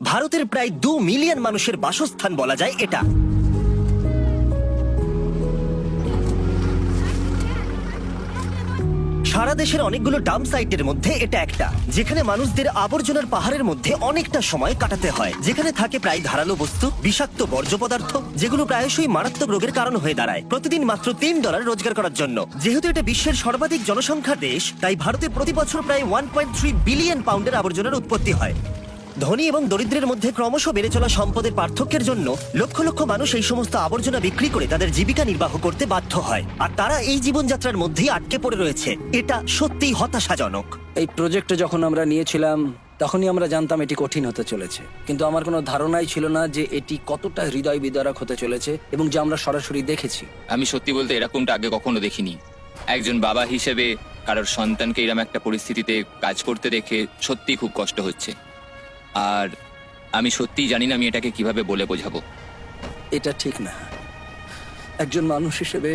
ভারতের প্রায় 2 মিলিয়ন মানুষের বাসস্থান বলা যায় এটা। সারা দেশের অনেকগুলো ডাম্প সাইটের মধ্যে এটা একটা, যেখানে মানুষদের আবর্জনার পাহাড়ের মধ্যে অনেকটা সময় কাটাতে হয়, যেখানে থাকে প্রায় ধারালো বস্তু, বিষাক্ত বর্জ্য পদার্থ, যেগুলো প্রায়শই মারাত্মক রোগের কারণ হয়ে দাঁড়ায়। প্রতিদিন মাত্র $3 রোজগার করার জন্য। যেহেতু এটা বিশ্বের সর্বাধিক জনসংখ্যার দেশ, তাই ভারতে প্রতি বছর প্রায় 1.3 বিলিয়ন পাউন্ডের আবর্জনার উৎপত্তি হয়। ধনী এবং দরিদ্রের মধ্যে ক্রমশ বেড়ে চলা সম্পদের পার্থক্যের জন্য লক্ষ লক্ষ মানুষ এই সমস্ত আবর্জনা বিক্রি করে তাদের জীবিকা নির্বাহ করতে বাধ্য হয়, আর তারা এই জীবনযাত্রার মধ্যেই আটকে পড়ে রয়েছে। এটা সত্যিই হতাশাজনক। এই প্রজেক্টটা যখন আমরা নিয়েছিলাম তখনই আমরা জানতাম এটি কঠিন হতে চলেছে, কিন্তু আমার কোনো ধারণাই ছিল না যে এটি কতটা হৃদয় বিদারক হতে চলেছে এবং যে আমরা সরাসরি দেখেছি। আমি সত্যি বলতে এরকমটা আগে কখনো দেখিনি। একজন বাবা হিসেবে কারোর সন্তানকে এরকম একটা পরিস্থিতিতে কাজ করতে দেখে সত্যিই খুব কষ্ট হচ্ছে, আর আমি সত্যিই জানি না আমি এটাকে কিভাবে বলে বোঝাবো। এটা ঠিক না। একজন মানুষ হিসেবে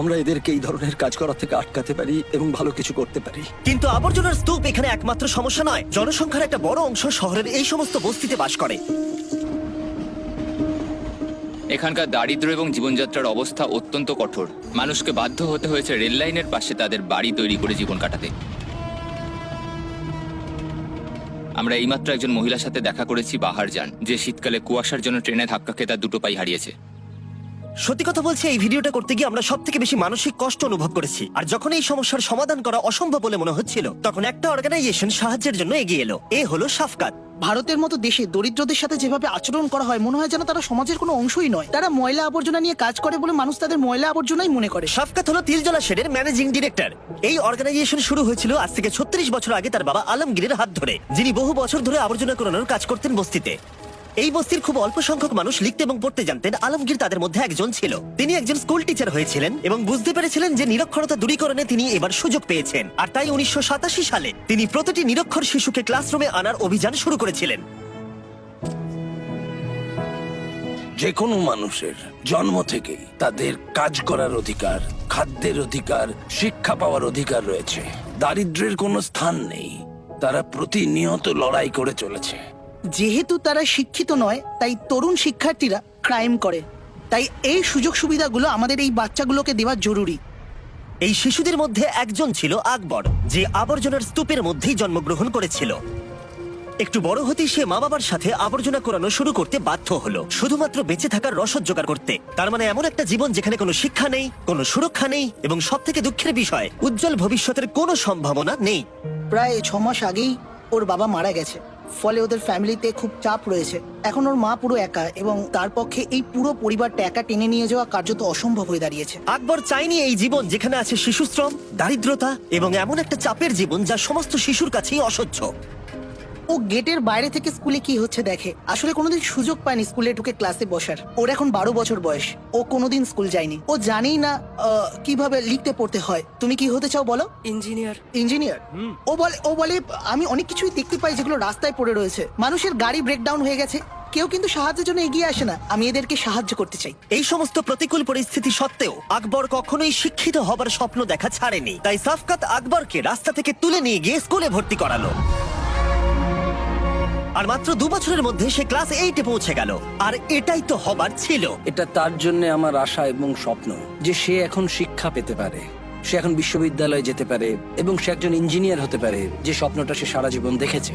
আমরা এদেরকে এই ধরনের কাজ করা থেকে আটকাতে পারি এবং ভালো কিছু করতে পারি। কিন্তু আবর্জনার স্তূপ এখানে একমাত্র সমস্যা নয়। জনসংখ্যার একটা বড় অংশ শহরের এই সমস্ত বস্তিতে বাস করে। এখানকার দারিদ্র্য এবং জীবনযাত্রার অবস্থা অত্যন্ত কঠোর। মানুষকে বাধ্য হতে হয়েছে রেল লাইনের পাশে তাদের বাড়ি তৈরি করে জীবন কাটাতে। আমরা এইমাত্র একজন মহিলার সাথে দেখা করেছি, বাহার যান, যে শীতকালে কুয়াশার জন্য ট্রেনে ধাক্কা খেয়ে তার দুটো পাই হারিয়েছে। সত্যি কথা বলছি, এই ভিডিওটা করতে গিয়ে আমরা সব থেকে বেশি মানসিক কষ্ট অনুভব করেছি। আর যখন এই সমস্যার সমাধান করা অসম্ভব বলে মনে হচ্ছিল, তখন একটা অর্গানাইজেশন সাহায্যের জন্য এগিয়ে এলো। এ হলো শাফকাত। ভারতের মতো দেশে দরিদ্রদের সাথে যেভাবে আচরণ করা হয়, মনে হয় যেন তারা সমাজের কোনো অংশই নয়। তারা ময়লা আবর্জনা নিয়ে কাজ করে বলে মানুষ তাদের ময়লা আবর্জনাই মনে করে। শাফকাত হলো তিলজলা শেডের ম্যানেজিং ডিরেক্টর। এই অর্গানাইজেশন শুরু হয়েছিল আজ থেকে 36 বছর আগে তার বাবা আলমগীরের হাত ধরে, যিনি বহু বছর ধরে আবর্জনা কুড়ানোর কাজ করতেন বস্তিতে। এই বস্তির খুব অল্প সংখ্যক মানুষ লিখতে এবং পড়তে জানতেন। আলমগীর তাদের মধ্যে একজন ছিল। তিনি একজন স্কুল টিচার হয়েছিলেন এবং বুঝতে পেরেছিলেন যে নিরক্ষরতা দূরীকরণে তিনি এবার সুযোগ পেয়েছেন। আর তাই 1987 সালে তিনি প্রতিটি নিরক্ষর শিশুকে ক্লাসরুমে আনার অভিযান শুরু করেছিলেন। যে কোনো মানুষের জন্ম থেকেই তাদের কাজ করার অধিকার, খাদ্যের অধিকার, শিক্ষা পাওয়ার অধিকার রয়েছে। দারিদ্র্যের কোনো স্থান নেই। তারা প্রতিনিয়ত লড়াই করে চলেছে। যেহেতু তারা শিক্ষিত নয়, তাই তরুণ শিক্ষার্থীরা ক্রাইম করে। তাই এই সুযোগ সুবিধাগুলো আমাদের এই বাচ্চাগুলোকে দেওয়া জরুরি। এই শিশুদের মধ্যে একজন ছিল আকবর, যে আবর্জনার স্তূপের মধ্যেই জন্মগ্রহণ করেছিল। একটু বড় হতেই সে মা বাবার সাথে আবর্জনা কুড়ানো শুরু করতে বাধ্য হলো, শুধুমাত্র বেঁচে থাকার রসদ জোগাড় করতে। তার মানে এমন একটা জীবন যেখানে কোনো শিক্ষা নেই, কোনো সুরক্ষা নেই, এবং সব থেকে দুঃখের বিষয়, উজ্জ্বল ভবিষ্যতের কোনো সম্ভাবনা নেই। প্রায় 6 মাস আগেই ওর বাবা মারা গেছে, ফলে ওদের ফ্যামিলিতে খুব চাপ রয়েছে। এখন ওর মা পুরো একা, এবং তার পক্ষে এই পুরো পরিবারটা একা টেনে নিয়ে যাওয়া কার্যত অসম্ভব হয়ে দাঁড়িয়েছে। আকবর চাইনি এই জীবন যেখানে আছে শিশুশ্রম, দারিদ্রতা এবং এমন একটা চাপের জীবন যা সমস্ত শিশুর কাছেই অসহ্য। ও গেটের বাইরে থেকে স্কুলে কি হচ্ছে দেখে। আসলে কোনোদিন সুযোগ পায়নি স্কুলে ঢুকে ক্লাসে বসার। ওর এখন 12 বছর বয়স। ও কোনোদিন স্কুল যায়নি। ও জানেই না কিভাবে লিখতে পড়তে হয়। তুমি কি হতে চাও বলো? ইঞ্জিনিয়ার। ইঞ্জিনিয়ার? ও বলে আমি অনেক কিছুই দেখতে পাই যেগুলো রাস্তায় পড়ে রয়েছে। মানুষের গাড়ি ব্রেকডাউন হয়ে গেছে, কেউ কিন্তু সাহায্যের জন্য এগিয়ে আসে না। আমি এদেরকে সাহায্য করতে চাই। এই সমস্ত প্রতিকূল পরিস্থিতি সত্ত্বেও আকবর কখনোই শিক্ষিত হবার স্বপ্ন দেখা ছাড়েনি। তাই শাফকাত আকবরকে রাস্তা থেকে তুলে নিয়ে গিয়ে স্কুলে ভর্তি করালো। আর মাত্র 2 বছরের মধ্যে সে ক্লাস 8-এ পৌঁছে গেল। আর এটাই তো হবার ছিল। এটা তার জন্য আমার আশা এবং স্বপ্ন যে সে এখন শিক্ষা পেতে পারে, সে এখন বিশ্ববিদ্যালয়ে যেতে পারে এবং সে একজন ইঞ্জিনিয়ার হতে পারে, যে স্বপ্নটা সে সারা জীবন দেখেছে।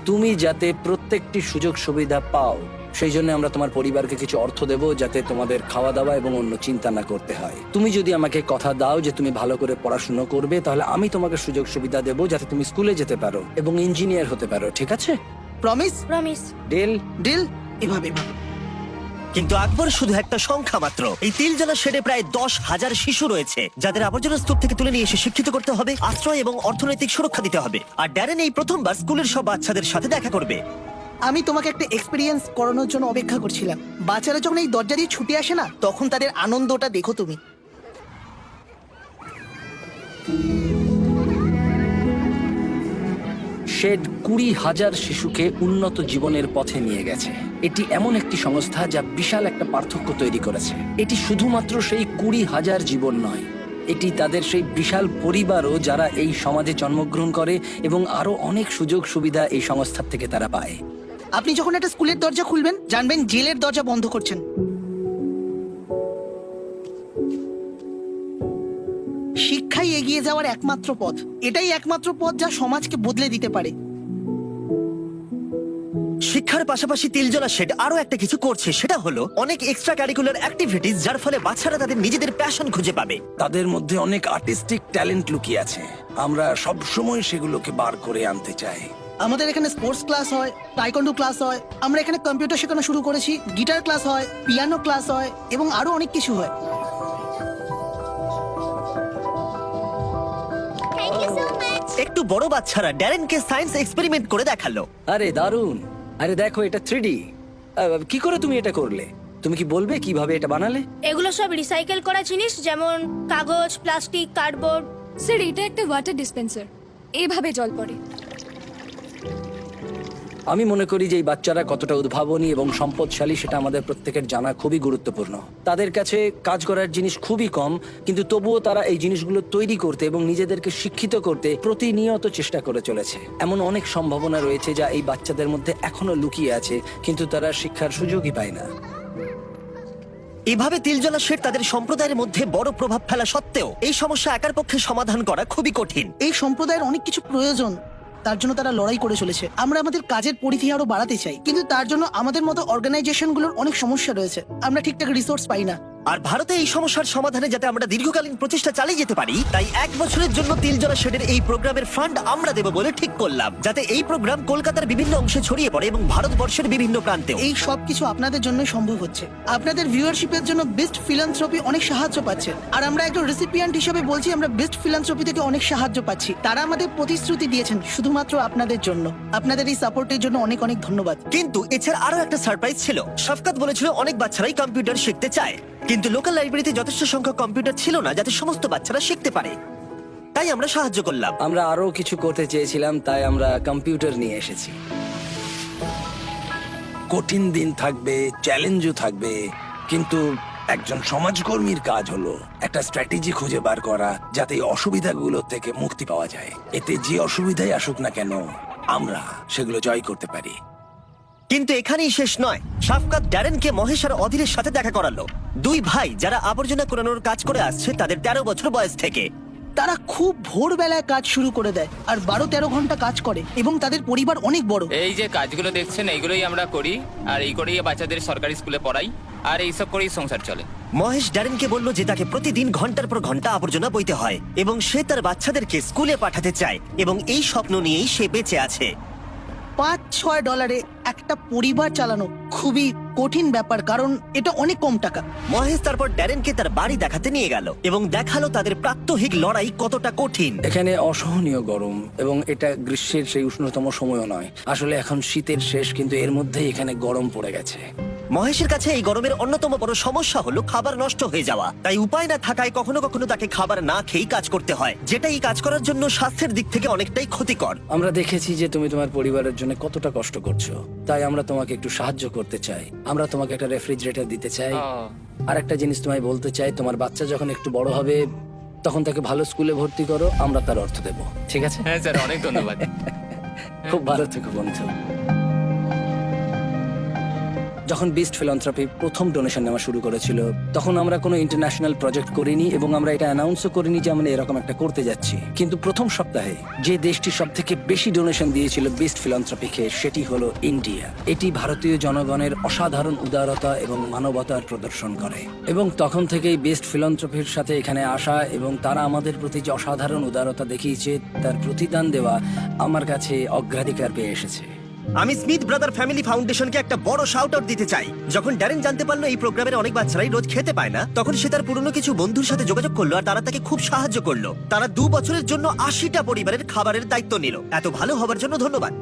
তুমি যাতে প্রত্যেকটি সুযোগ সুবিধা পাও, সেই জন্য আমরা তোমার পরিবারকে কিছু অর্থ দেব, যাতে তোমাদের খাওয়া দাওয়া এবং অন্য চিন্তা না করতে হয়। তুমি যদি আমাকে কথা দাও যে তুমি ভালো করে পড়াশোনা করবে, তাহলে আমি তোমাকে সুযোগ সুবিধা দেব যাতে তুমি স্কুলে যেতে পারো এবং ইঞ্জিনিয়ার হতে পারো। ঠিক আছে? প্রমিস? প্রমিস। ডিল? ডিল? এভাবে। কিন্তু আকবর শুধু একটা সংখ্যা মাত্র। এই তিলজলা শেডে প্রায় 10,000 শিশু রয়েছে, যাদের আবর্জনা স্তূপ থেকে তুলে নিয়ে এসে শিক্ষিত করতে হবে, আশ্রয় এবং অর্থনৈতিক সুরক্ষা দিতে হবে। আর ড্যারেন এই প্রথমবার স্কুলের সব বাচ্চাদের সাথে দেখা করবে। আমি তোমাকে একটা এক্সপেরিয়েন্স করানোর জন্য অপেক্ষা করছিলাম। বাচ্চারা যখন এই দরজা দিয়ে ছুটে আসে না, তখন তাদের আনন্দটা দেখো তুমি। শেড 20,000 শিশুকে উন্নত জীবনের পথে নিয়ে গেছে। এটি এমন একটি সংস্থা যা বিশাল একটা পার্থক্য তৈরি করেছে। এটি শুধুমাত্র সেই 20,000 জীবন নয়, এটি তাদের সেই বিশাল পরিবারও যারা এই সমাজে জন্মগ্রহণ করে, এবং আরো অনেক সুযোগ সুবিধা এই সংস্থার থেকে তারা পায়। আপনি যখন একটা স্কুলের দরজা খুলবেন জানবেন জেলের দরজা বন্ধ করছেন। শিক্ষাই এগিয়ে যাওয়ার একমাত্র পথ। এটাই একমাত্র পথ যা সমাজকে বদলে দিতে পারে। শিক্ষার পাশাপাশি তিলজলা শেড আরো একটা কিছু করছে, সেটা হলো অনেক এক্সট্রা কারিকুলার অ্যাক্টিভিটিস, যার ফলে বাচ্চারা তাদের নিজেদের প্যাশন খুঁজে পাবে। তাদের মধ্যে অনেক আর্টিস্টিক ট্যালেন্ট লুকিয়ে আছে, আমরা সব সময় সেগুলোকে বার করে আনতে চাই। আমাদের এখানে স্পোর্টস ক্লাস হয়, টাইকোন্ডো ক্লাস হয়, আমরা এখানে কম্পিউটার শেখানো শুরু করেছি, গিটার ক্লাস হয়, পিয়ানো ক্লাস হয় এবং আরো অনেক কিছু হয়। একটু বড় বাচ্চারা ড্যারেনকে সায়েন্স এক্সপেরিমেন্ট করে দেখালো। আরে দারুণ! আরে দেখো, এটা 3D। কি করে তুমি এটা করলে? তুমি কি বলবে কিভাবে এটা বানালে? এগুলো সব রিসাইকেল করা জিনিস, যেমন কাগজ, প্লাস্টিক, কার্ডবোর্ড। স্যার, এটা একটা ওয়াটার ডিসপেন্সার, এইভাবে জল পড়ে। আমি মনে করি যে এই বাচ্চারা কতটা উদ্ভাবনী এবং সম্পদশালী সেটা আমাদের প্রত্যেকের জানা খুবই গুরুত্বপূর্ণ। তাদের কাছে কাজ করার জিনিস খুবই কম, কিন্তু তবুও তারা এই জিনিসগুলো তৈরি করতে এবং নিজেদেরকে শিক্ষিত করতে প্রতিনিয়ত চেষ্টা করে চলেছে। এমন অনেক সম্ভাবনা রয়েছে যা এই বাচ্চাদের মধ্যে এখনো লুকিয়ে আছে, কিন্তু তারা শিক্ষার সুযোগই পায় না। এভাবে তিলজলা শেড তাদের সম্প্রদায়ের মধ্যে বড় প্রভাব ফেলা সত্ত্বেও এই সমস্যা একার পক্ষে সমাধান করা খুবই কঠিন। এই সম্প্রদায়ের অনেক কিছু প্রয়োজন, তার জন্য তারা লড়াই করে চলেছে। আমরা আমাদের কাজের পরিধি আরো বাড়াতে চাই, কিন্তু তার জন্য আমাদের মতো অর্গানাইজেশনগুলোর অনেক সমস্যা রয়েছে। আমরা ঠিকঠাক রিসোর্স পাই না। আর ভারতে এই সমস্যার সমাধানে যাতে আমরা দীর্ঘকালীন প্রচেষ্টা চালিয়ে যেতে পারি, তাই 1 বছরের জন্য তিলজলা শেডের এই প্রোগ্রামের ফান্ড আমরা দেব বলে ঠিক করলাম, যাতে এই প্রোগ্রাম কলকাতার বিভিন্ন অংশে ছড়িয়ে পড়ে এবং ভারতবর্ষের বিভিন্ন প্রান্তেও। এই সব কিছু আপনাদের জন্যই সম্ভব হচ্ছে। আপনাদের ভিউয়ারশিপের জন্য বেস্ট ফিলান্থ্রপি অনেক সাহায্য পাচ্ছে, আর আমরা একজন রেসিপিয়েন্ট হিসেবে বলছি আমরা বেস্ট ফিলান্থ্রপি থেকে অনেক সাহায্য পাচ্ছি। তারা আমাদের প্রতিশ্রুতি দিয়েছেন শুধুমাত্র আপনাদের জন্য। আপনাদের এই সাপোর্টের জন্য অনেক অনেক ধন্যবাদ। কিন্তু এছাড়া আরো একটা সারপ্রাইজ ছিল। শফকাত বলেছিল অনেক বাচ্চারাই কম্পিউটার শিখতে চায়, কিন্তু লোকাল লাইব্রেরিতে যথেষ্ট সংখ্যক কম্পিউটার ছিল না যাতে সমস্ত বাচ্চারা শিখতে পারে। তাই আমরা সাহায্য করলাম। আমরা আরো কিছু করতে চেয়েছিলাম, তাই আমরা কম্পিউটার নিয়ে এসেছি। কঠিন দিন থাকবে, চ্যালেঞ্জও থাকবে, কিন্তু একজন সমাজকর্মীর কাজ হলো একটা স্ট্র্যাটেজি খুঁজে বার করা যাতে এই অসুবিধাগুলো থেকে মুক্তি পাওয়া যায়। এতে যে অসুবিধাই আসুক না কেন, আমরা সেগুলো জয় করতে পারি। কিন্তু এখানেই শেষ নয়। শফকাত ড্যারেনকে মহেশ আর অধীরের সাথে দেখা করালো, দুই ভাই যারা আবর্জনা কুড়ানোর কাজ করে আসছে তাদের 13 বছর বয়স থেকে। তারা খুব ভোরবেলায় কাজ শুরু করে দেয় আর 12-13 ঘন্টা কাজ করে, এবং তাদের পরিবার অনেক বড়। এই যে কাজগুলো দেখছেন এইগুলোই আমরা করি, আর এই করেই বাচ্চাদের সরকারি স্কুলে পড়াই, আর এইসব করেই সংসার চলে। মহেশ ড্যারেনকে বলল যে তাকে প্রতিদিন ঘন্টার পর ঘন্টা আবর্জনা বইতে হয় এবং সে তার বাচ্চাদেরকে স্কুলে পাঠাতে চায়, এবং এই স্বপ্ন নিয়েই সে বেঁচে আছে। $5-6 একটা পরিবার চালানো খুবই কঠিন ব্যাপার, কারণ এটা অনেক কম টাকা। মহেশ তারপর ড্যারেনকে তার বাড়ি দেখাতে নিয়ে গেল এবং দেখালো তাদের প্রাত্যহিক লড়াই কতটা কঠিন। এখানে অসহনীয় গরম, এবং এটা গ্রীষ্মের সেই উষ্ণতম সময়ও নয়। আসলে এখন শীতের শেষ, কিন্তু এর মধ্যেই এখানে গরম পড়ে গেছে। মহেশের কাছে এই গরমের অন্যতম বড় সমস্যা হলো খাবার নষ্ট হয়ে যাওয়া। তাই উপায় না থাকায় কখনো কখনো তাকে খাবার না খেয়েই কাজ করতে হয়, যেটা এই কাজ করার জন্য স্বাস্থ্যের দিক থেকে অনেকটাই ক্ষতিকর। আমরা দেখেছি যে তুমি তোমার পরিবারের জন্য কতটা কষ্ট করছো, তাই আমরা তোমাকে একটু সাহায্য করতে চাই। আমরা তোমাকে একটা রেফ্রিজারেটর দিতে চাই, আর একটা জিনিস তোমায় বলতে চাই, তোমার বাচ্চা যখন একটু বড় হবে তখন তাকে ভালো স্কুলে ভর্তি করো, আমরা তার অর্থ দেব, ঠিক আছে? হ্যাঁ স্যার, অনেক ধন্যবাদ। খুব ভালো থেকো বন্ধু। যখন বিস্ট ফিলান্থ্রপি প্রথম ডোনেশন নেওয়া শুরু করেছিল, তখন আমরা কোনো ইন্টারন্যাশনাল প্রজেক্ট করিনি এবং আমরা এটা অ্যানাউন্সও করিনি যে আমরা এরকম একটা করতে যাচ্ছি। কিন্তু প্রথম সপ্তাহে যে দেশটি সব থেকে বেশি ডোনেশন দিয়েছিল বিস্ট ফিলান্থ্রপিকে, সেটি হলো ইন্ডিয়া। এটি ভারতীয় জনগণের অসাধারণ উদারতা এবং মানবতার প্রদর্শন করে, এবং তখন থেকেই বিস্ট ফিলান্থ্রপির সাথে এখানে আসা এবং তারা আমাদের প্রতি যে অসাধারণ উদারতা দেখিয়েছে তার প্রতিদান দেওয়া আমার কাছে অগ্রাধিকার পেয়ে এসেছে। আমি স্মিথ ব্রাদার ফ্যামিলি ফাউন্ডেশনকে একটা বড় শাউট আউট দিতে চাই। যখন ড্যারেন জানতে পারলো এই প্রোগ্রামের অনেক বাচ্চারাই রোজ খেতে পায় না, তখন সে তার পুরনো কিছু বন্ধুর সাথে যোগাযোগ করলো আর তারা তাকে খুব সাহায্য করলো। তারা 2 বছরের জন্য 80টা পরিবারের খাবারের দায়িত্ব নিল। এত ভালো হবার জন্য ধন্যবাদ।